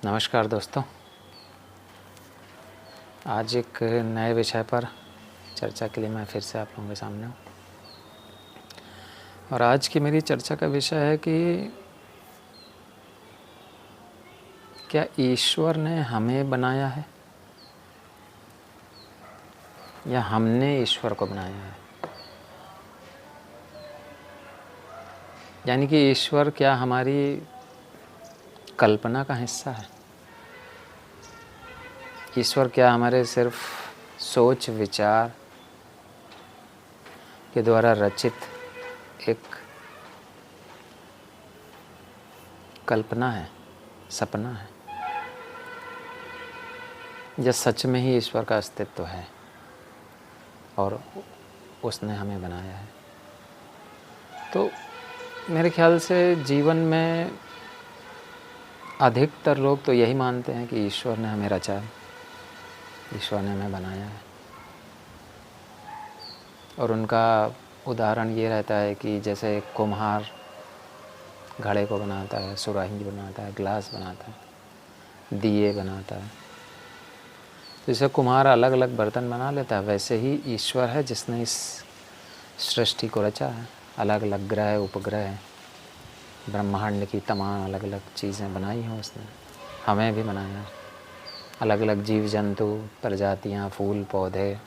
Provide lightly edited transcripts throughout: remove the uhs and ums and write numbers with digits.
नमस्कार दोस्तों, आज एक नए विषय पर चर्चा के लिए मैं फिर से आप लोगों के सामने हूँ। और आज की मेरी चर्चा का विषय है कि क्या ईश्वर ने हमें बनाया है या हमने ईश्वर को बनाया है। यानी कि ईश्वर क्या हमारी कल्पना का हिस्सा है। ईश्वर क्या हमारे सिर्फ सोच विचार के द्वारा रचित एक कल्पना है, सपना है, या सच में ही ईश्वर का अस्तित्व है और उसने हमें बनाया है। तो मेरे ख्याल से जीवन में अधिकतर लोग तो यही मानते हैं कि ईश्वर ने हमें रचा है, ईश्वर ने हमें बनाया है। और उनका उदाहरण ये रहता है कि जैसे कुम्हार घड़े को बनाता है, सुराही बनाता है, ग्लास बनाता है, दिए बनाता है। तो जैसे कुम्हार अलग अलग बर्तन बना लेता है, वैसे ही ईश्वर है जिसने इस सृष्टि को रचा है। अलग अलग ग्रह, उपग्रह, ब्रह्मांड की तमाम अलग अलग चीज़ें बनाई हैं उसने, हमें भी बनाया है। अलग अलग जीव जंतु, प्रजातियाँ, फूल पौधे,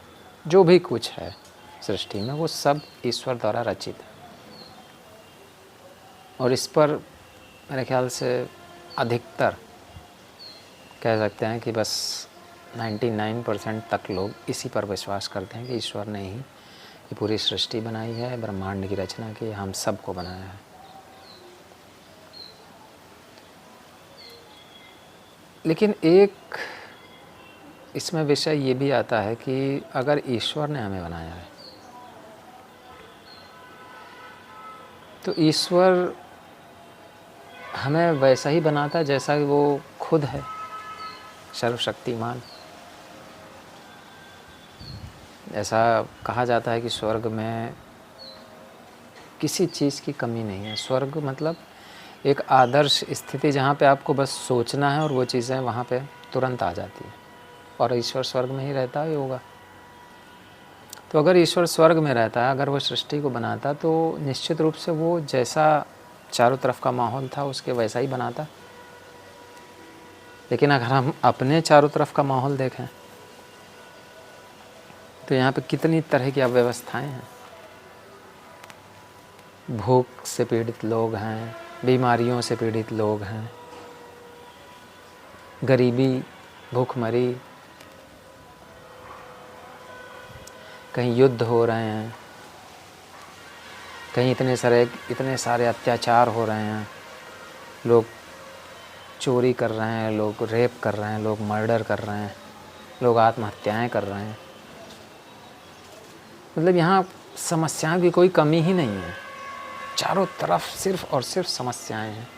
जो भी कुछ है सृष्टि में, वो सब ईश्वर द्वारा रचित है। और इस पर मेरे ख्याल से अधिकतर कह सकते हैं कि बस 99% तक लोग इसी पर विश्वास करते हैं कि ईश्वर ने ही ये पूरी सृष्टि बनाई है, ब्रह्मांड की रचना की, हम सबको बनाया है। लेकिन एक इसमें विषय ये भी आता है कि अगर ईश्वर ने हमें बनाया है तो ईश्वर हमें वैसा ही बनाता है जैसा कि वो खुद है, सर्वशक्तिमान। ऐसा कहा जाता है कि स्वर्ग में किसी चीज़ की कमी नहीं है। स्वर्ग मतलब एक आदर्श स्थिति जहाँ पे आपको बस सोचना है और वो चीज़ें वहाँ पे तुरंत आ जाती है। और ईश्वर स्वर्ग में ही रहता ही होगा। तो अगर ईश्वर स्वर्ग में रहता है, अगर वो सृष्टि को बनाता, तो निश्चित रूप से वो जैसा चारों तरफ का माहौल था उसके वैसा ही बनाता। लेकिन अगर हम अपने चारों तरफ का माहौल देखें तो यहाँ पे कितनी तरह की अव्यवस्थाएं हैं। भूख से पीड़ित लोग हैं, बीमारियों से पीड़ित लोग हैं, गरीबी, भूखमरी, कहीं युद्ध हो रहे हैं, कहीं इतने सारे अत्याचार हो रहे हैं, लोग चोरी कर रहे हैं, लोग रेप कर रहे हैं, लोग मर्डर कर रहे हैं, लोग आत्महत्याएं कर रहे हैं। मतलब यहाँ समस्याओं की कोई कमी ही नहीं है। चारों तरफ सिर्फ और सिर्फ समस्याएं हैं।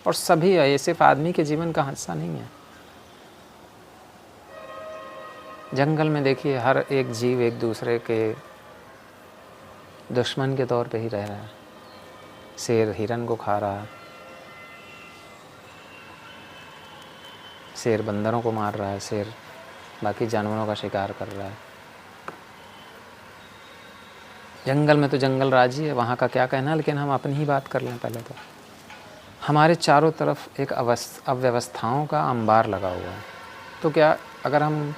और सभी है, ये सिर्फ आदमी के जीवन का हिस्सा नहीं है। जंगल में देखिए, हर एक जीव एक दूसरे के दुश्मन के तौर पे ही रह रहा है। शेर हिरन को खा रहा है, शेर बंदरों को मार रहा है, शेर बाकी जानवरों का शिकार कर रहा है। जंगल में तो जंगल राज ही है, वहाँ का क्या कहना। लेकिन हम अपनी ही बात कर लें पहले तो। हमारे चारों तरफ एक अव्यवस्थाओं का अंबार लगा हुआ है। तो क्या अगर हम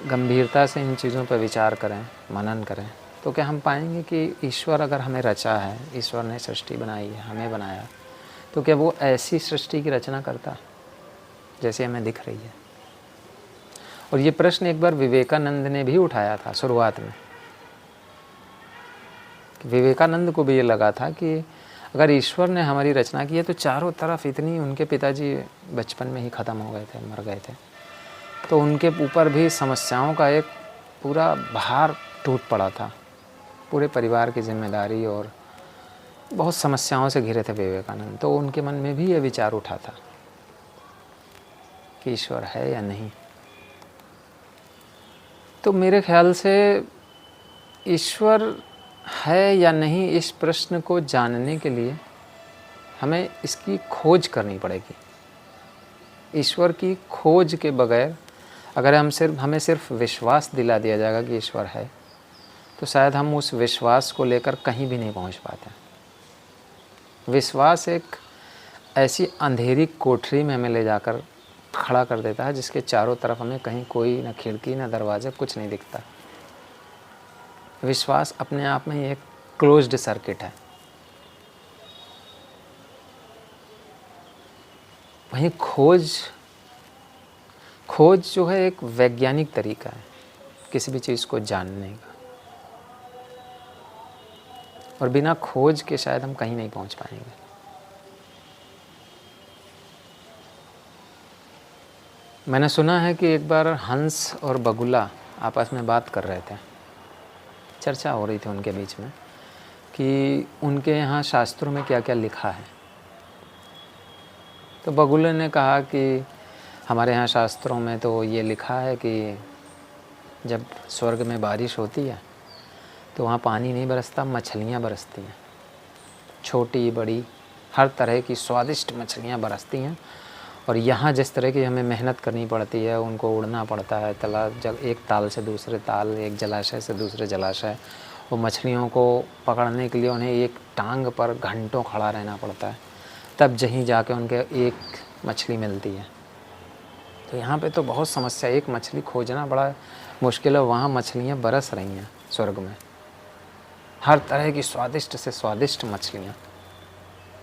गंभीरता से इन चीज़ों पर विचार करें, मनन करें, तो क्या हम पाएंगे कि ईश्वर अगर हमें रचा है, ईश्वर ने सृष्टि बनाई है, हमें बनाया, तो क्या वो ऐसी सृष्टि की रचना करता जैसे हमें दिख रही है। और ये प्रश्न एक बार विवेकानंद ने भी उठाया था शुरुआत में। विवेकानंद को भी ये लगा था कि अगर ईश्वर ने हमारी रचना की है तो चारों तरफ इतनी, उनके पिताजी बचपन में ही ख़त्म हो गए थे, मर गए थे, तो उनके ऊपर भी समस्याओं का एक पूरा भार टूट पड़ा था। पूरे परिवार की जिम्मेदारी और बहुत समस्याओं से घिरे थे विवेकानंद। तो उनके मन में भी ये विचार उठा था कि ईश्वर है या नहीं। तो मेरे ख्याल से ईश्वर है या नहीं, इस प्रश्न को जानने के लिए हमें इसकी खोज करनी पड़ेगी। ईश्वर की खोज के बगैर अगर हमें सिर्फ विश्वास दिला दिया जाएगा कि ईश्वर है, तो शायद हम उस विश्वास को लेकर कहीं भी नहीं पहुंच पाते। विश्वास एक ऐसी अंधेरी कोठरी में हमें ले जाकर खड़ा कर देता है जिसके चारों तरफ हमें कहीं कोई न खिड़की न दरवाज़ा, कुछ नहीं दिखता। विश्वास अपने आप में ही एक क्लोज्ड सर्किट है। वहीं खोज जो है एक वैज्ञानिक तरीका है किसी भी चीज़ को जानने का, और बिना खोज के शायद हम कहीं नहीं पहुंच पाएंगे। मैंने सुना है कि एक बार हंस और बगुला आपस में बात कर रहे थे। चर्चा हो रही थी उनके बीच में कि उनके यहाँ शास्त्रों में क्या क्या लिखा है। तो बगुले ने कहा कि हमारे यहाँ शास्त्रों में तो ये लिखा है कि जब स्वर्ग में बारिश होती है तो वहाँ पानी नहीं बरसता, मछलियाँ बरसती हैं। छोटी बड़ी हर तरह की स्वादिष्ट मछलियाँ बरसती हैं। और यहाँ जिस तरह की हमें मेहनत करनी पड़ती है, उनको उड़ना पड़ता है तालाब, जब एक ताल से दूसरे ताल, एक जलाशय से दूसरे जलाशय, वो मछलियों को पकड़ने के लिए उन्हें एक टांग पर घंटों खड़ा रहना पड़ता है, तब जहीं जाके उनके एक मछली मिलती है। तो यहाँ पे तो बहुत समस्या, एक मछली खोजना बड़ा मुश्किल है। वहाँ मछलियाँ बरस रही हैं स्वर्ग में, हर तरह की स्वादिष्ट से स्वादिष्ट मछलियाँ,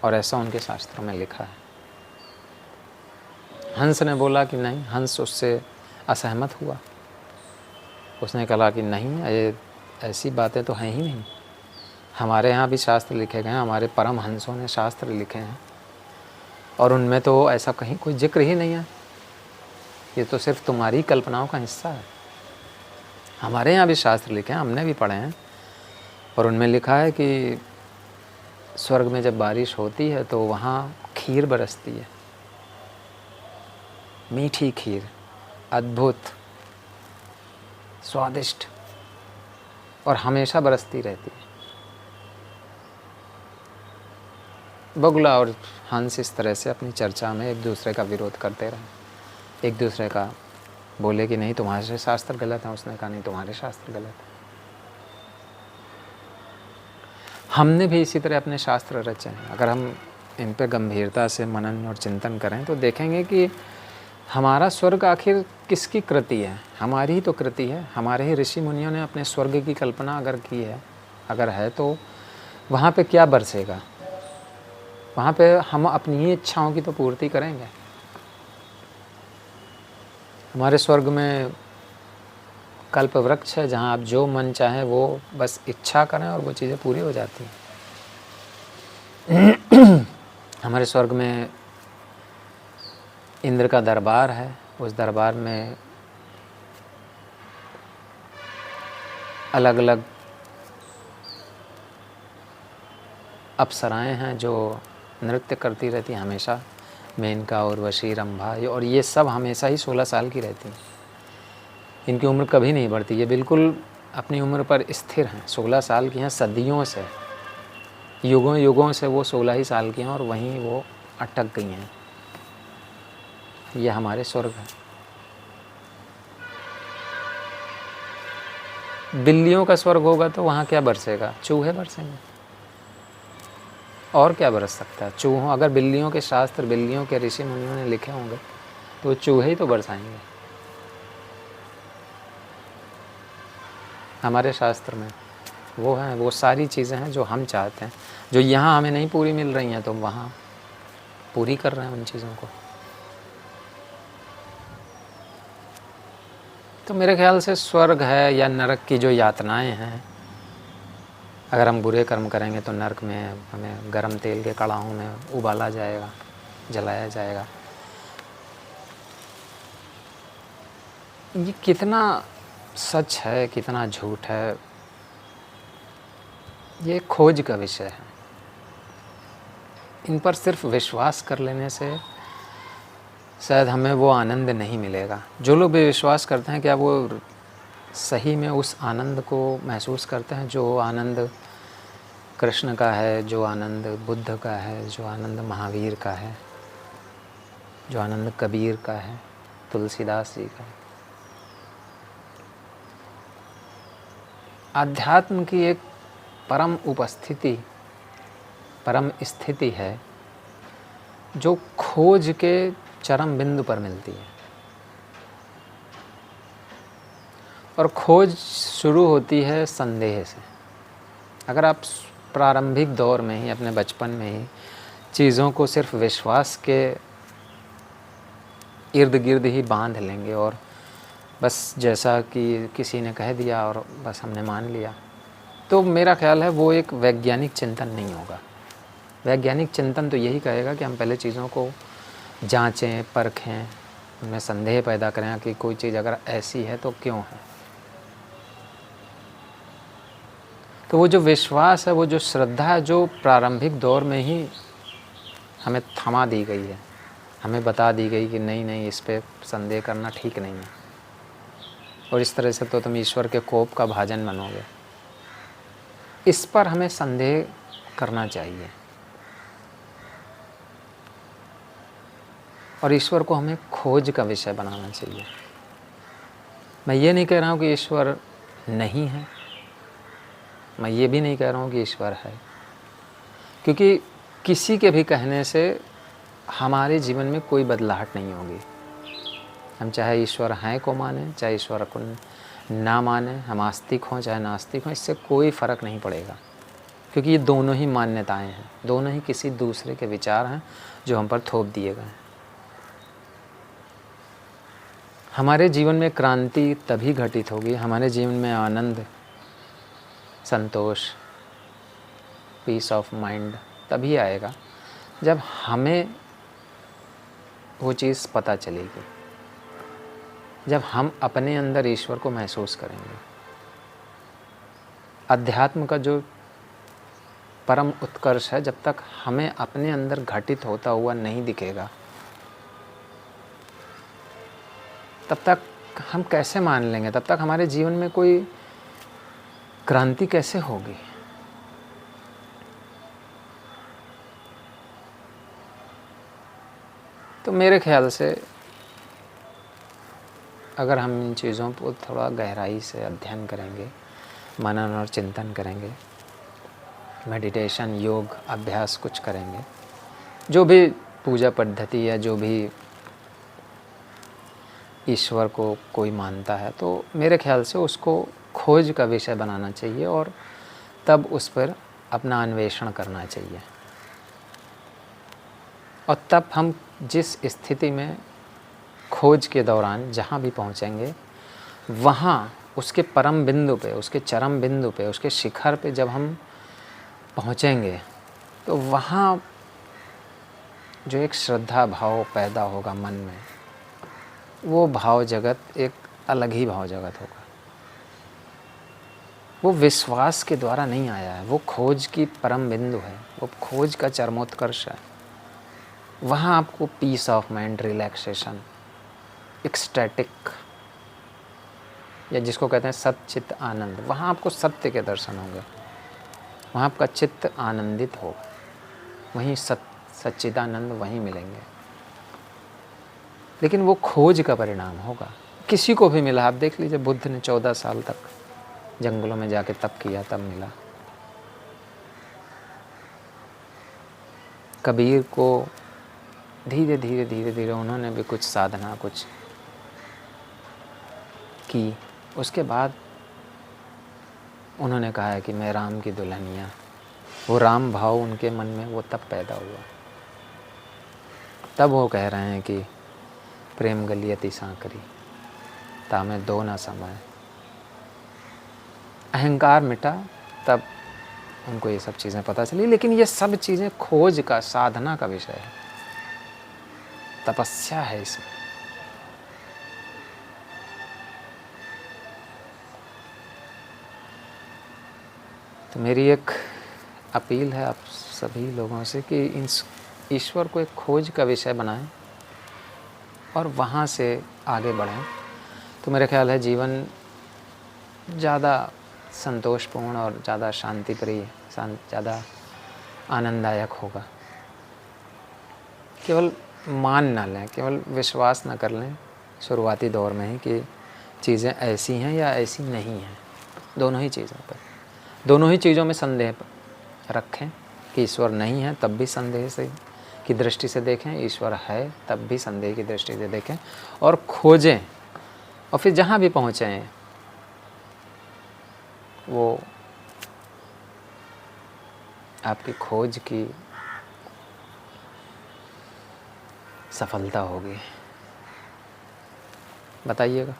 और ऐसा उनके शास्त्रों में लिखा है। हंस ने बोला कि नहीं, हंस उससे असहमत हुआ। उसने कहा कि नहीं, ये ऐसी बातें तो हैं ही नहीं। हमारे यहाँ भी शास्त्र लिखे गए हैं, हमारे परम हंसों ने शास्त्र लिखे हैं, और उनमें तो ऐसा कहीं कोई जिक्र ही नहीं है। ये तो सिर्फ तुम्हारी कल्पनाओं का हिस्सा है। हमारे यहाँ भी शास्त्र लिखे हैं, हमने भी पढ़े हैं, और उनमें लिखा है कि स्वर्ग में जब बारिश होती है तो वहाँ खीर बरसती है, मीठी खीर, अद्भुत, स्वादिष्ट, और हमेशा बरसती रहती है। बगुला और हंस इस तरह से अपनी चर्चा में एक दूसरे का विरोध करते रहे। एक दूसरे का बोले कि नहीं, तुम्हारे शास्त्र गलत है। उसने कहा नहीं, तुम्हारे शास्त्र गलत है। हमने भी इसी तरह अपने शास्त्र रचे हैं। अगर हम इन पे गंभीरता से मनन और चिंतन करें तो देखेंगे कि हमारा स्वर्ग आखिर किसकी कृति है? हमारी ही तो कृति है। हमारे ही ऋषि मुनियों ने अपने स्वर्ग की कल्पना अगर की है, अगर है, तो वहाँ पे क्या बरसेगा? वहाँ पे हम अपनी ही इच्छाओं की तो पूर्ति करेंगे। हमारे स्वर्ग में कल्प वृक्ष है, जहाँ आप जो मन चाहे वो बस इच्छा करें और वो चीज़ें पूरी हो जाती हैं। हमारे स्वर्ग में इंद्र का दरबार है। उस दरबार में अलग अलग अप्सराएं हैं जो नृत्य करती रहती हैं हमेशा। मेनका, उर्वशी, रंभा, और ये सब हमेशा ही 16 साल की रहती हैं। इनकी उम्र कभी नहीं बढ़ती। ये बिल्कुल अपनी उम्र पर स्थिर हैं। 16 साल की हैं, सदियों से, युगों युगों से वो 16 ही साल की हैं और वहीं वो अटक गई हैं। ये हमारे स्वर्ग है। बिल्लियों का स्वर्ग होगा तो वहाँ क्या बरसेगा? चूहे बरसेंगे, और क्या बरस सकता है? चूहों, अगर बिल्लियों के शास्त्र, बिल्लियों के ऋषि मुनियों ने लिखे होंगे तो चूहे ही तो बरसाएंगे। हमारे शास्त्र में वो हैं, वो सारी चीज़ें हैं जो हम चाहते हैं, जो यहाँ हमें नहीं पूरी मिल रही हैं तो वहाँ पूरी कर रहे हैं उन चीज़ों को। तो मेरे ख्याल से स्वर्ग है या नरक की जो यातनाएं हैं, अगर हम बुरे कर्म करेंगे तो नरक में हमें गर्म तेल के कड़ाहों में उबाला जाएगा, जलाया जाएगा। ये कितना सच है, कितना झूठ है, ये खोज का विषय है। इन पर सिर्फ विश्वास कर लेने से शायद हमें वो आनंद नहीं मिलेगा। जो लोग भी विश्वास करते हैं, क्या वो सही में उस आनंद को महसूस करते हैं जो आनंद कृष्ण का है, जो आनंद बुद्ध का है, जो आनंद महावीर का है, जो आनंद कबीर का है, तुलसीदास जी का है। आध्यात्म की एक परम उपस्थिति, परम स्थिति है जो खोज के चरम बिंदु पर मिलती है। और खोज शुरू होती है संदेह से। अगर आप प्रारंभिक दौर में ही, अपने बचपन में ही चीज़ों को सिर्फ विश्वास के इर्द गिर्द ही बांध लेंगे और बस जैसा कि किसी ने कह दिया और बस हमने मान लिया, तो मेरा ख्याल है वो एक वैज्ञानिक चिंतन नहीं होगा। वैज्ञानिक चिंतन तो यही कहेगा कि हम पहले चीज़ों को जांचें, परखें, उनमें संदेह पैदा करें कि कोई चीज़ अगर ऐसी है तो क्यों है। तो वो जो विश्वास है, वो जो श्रद्धा है, जो प्रारंभिक दौर में ही हमें थमा दी गई है, हमें बता दी गई कि नहीं नहीं, इस पे संदेह करना ठीक नहीं है, और इस तरह से तो तुम ईश्वर के कोप का भाजन बनोगे, इस पर हमें संदेह करना चाहिए। और ईश्वर को हमें खोज का विषय बनाना चाहिए। मैं ये नहीं कह रहा हूँ कि ईश्वर नहीं है, मैं ये भी नहीं कह रहा हूँ कि ईश्वर है, क्योंकि किसी के भी कहने से हमारे जीवन में कोई बदलाहट नहीं होगी। हम चाहे ईश्वर हैं को माने, चाहे ईश्वर को ना माने, हम आस्तिक हों चाहे नास्तिक हों, इससे कोई फ़र्क नहीं पड़ेगा, क्योंकि ये दोनों ही मान्यताएं हैं, दोनों ही किसी दूसरे के विचार हैं जो हम पर थोप दिए गए हैं। हमारे जीवन में क्रांति तभी घटित होगी, हमारे जीवन में आनंद, संतोष, पीस ऑफ माइंड तभी आएगा जब हमें वो चीज़ पता चलेगी, जब हम अपने अंदर ईश्वर को महसूस करेंगे। अध्यात्म का जो परम उत्कर्ष है, जब तक हमें अपने अंदर घटित होता हुआ नहीं दिखेगा, तब तक हम कैसे मान लेंगे, तब तक हमारे जीवन में कोई क्रांति कैसे होगी। तो मेरे ख्याल से अगर हम इन चीज़ों को थोड़ा गहराई से अध्ययन करेंगे, मनन और चिंतन करेंगे, मेडिटेशन, योग अभ्यास कुछ करेंगे, जो भी पूजा पद्धति या जो भी ईश्वर को कोई मानता है, तो मेरे ख्याल से उसको खोज का विषय बनाना चाहिए और तब उस पर अपना अन्वेषण करना चाहिए। और तब हम जिस स्थिति में खोज के दौरान जहाँ भी पहुँचेंगे, वहाँ उसके परम बिंदु पे, उसके चरम बिंदु पे, उसके शिखर पे जब हम पहुँचेंगे, तो वहाँ जो एक श्रद्धा भाव पैदा होगा मन में, वो भाव जगत एक अलग ही भाव जगत होगा। वो विश्वास के द्वारा नहीं आया है, वो खोज की परम बिंदु है, वो खोज का चरमोत्कर्ष है। वहाँ आपको peace of mind, relaxation, ecstatic, या जिसको कहते हैं सच्चित आनंद, वहाँ आपको सत्य के दर्शन होंगे, वहाँ आपका चित्त आनंदित होगा, वहीं सच्चिदानंद वहीं मिलेंगे। लेकिन वो खोज का परिणाम होगा। किसी को भी मिला, आप देख लीजिए, बुद्ध ने 14 साल तक जंगलों में जाके तप किया, तब मिला। कबीर को धीरे धीरे धीरे धीरे उन्होंने भी कुछ साधना कुछ की, उसके बाद उन्होंने कहा है कि मैं राम की दुल्हनिया, वो राम भाव उनके मन में वो तब पैदा हुआ। तब वो कह रहे हैं कि प्रेम गलियति सांकरी, तामे दो ना समय। अहंकार मिटा, तब उनको ये सब चीज़ें पता चली। लेकिन ये सब चीज़ें खोज का, साधना का विषय है, तपस्या है इसमें। तो मेरी एक अपील है आप सभी लोगों से कि इन ईश्वर को एक खोज का विषय बनाएं और वहाँ से आगे बढ़ें, तो मेरा ख्याल है जीवन ज़्यादा संतोषपूर्ण और ज़्यादा शांति प्रिय ज़्यादा आनंददायक होगा। केवल मान ना लें, केवल विश्वास ना कर लें शुरुआती दौर में ही कि चीज़ें ऐसी हैं या ऐसी नहीं हैं। दोनों ही चीज़ों पर, दोनों ही चीज़ों में संदेह रखें कि ईश्वर नहीं है तब भी संदेह से की दृष्टि से देखें, ईश्वर है तब भी संदेह की दृष्टि से देखें और खोजें। और फिर जहाँ भी पहुँचें वो आपकी खोज की सफलता होगी। बताइएगा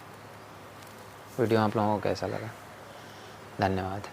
वीडियो आप लोगों को कैसा लगा। धन्यवाद।